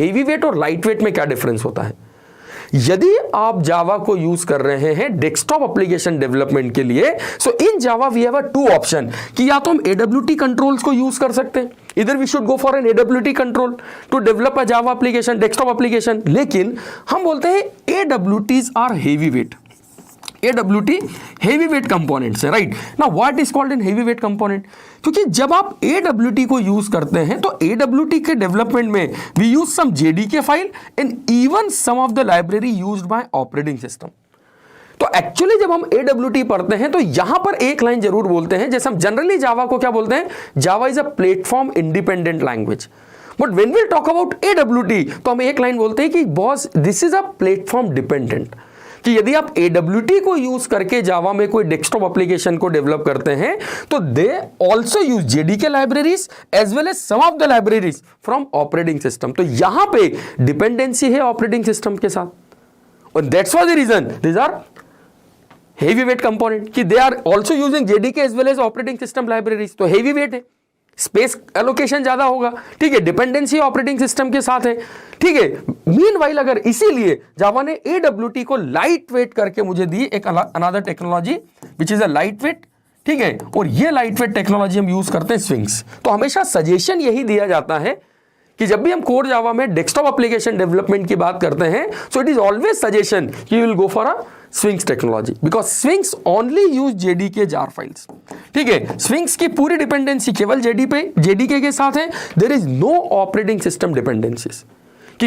Heavy weight और light weight में क्या डिफरेंस होता है? यदि आप जावा को यूज कर रहे हैं डेस्कटॉप एप्लीकेशन डेवलपमेंट के लिए, so in Java we have a two option कि या तो हम AWT कंट्रोल्स को यूज कर सकते हैं, इधर we should go for an AWT control to develop a Java application, desktop application. लेकिन हम बोलते हैं AWTs are heavy weight, AWT heavy weight components है, राइट ना। What is called in heavy weight component? क्योंकि जब आप AWT को यूज करते हैं तो AWT के डेवलपमेंट में we use some JDK file and even some of the library used by operating system. तो एक्चुअली जब हम AWT पढ़ते हैं तो यहां पर एक लाइन जरूर बोलते हैं, जैसे हम जनरली जावा को क्या बोलते हैं, Java is a platform independent language. But when we talk about AWT तो हम एक लाइन बोलते हैं कि boss this is a platform dependent, कि यदि आप AWT को यूज करके जावा में कोई डेस्कटॉप एप्लीकेशन को डेवलप करते हैं तो they also use JDK libraries as well as some of the libraries from operating system. तो यहां पे डिपेंडेंसी है ऑपरेटिंग सिस्टम के साथ, और that's why the reason these are heavy weight component, कि they are also using JDK as well as operating system libraries. तो heavy weight है, स्पेस एलोकेशन ज्यादा होगा, ठीक है, डिपेंडेंसी ऑपरेटिंग सिस्टम के साथ है, ठीक है। मीनवाइल अगर इसीलिए जावा ने AWT को लाइट वेट करके मुझे दी एक another technology which is a light weight, ठीक है, और ये लाइट वेट टेक्नोलॉजी हम यूज करते हैं स्विंग्स। तो हमेशा सजेशन यही दिया जाता है कि जब भी हम कोर जावा में डेस्कटॉप एप्लीकेशन डेवलपमेंट की बात करते हैं, so it is always suggestion कि you will go for a swings technology, because swings only use JDK jar files, ठीक है। स्विंग्स की पूरी डिपेंडेंसी केवल JDK के साथ है, there is no operating system dependencies.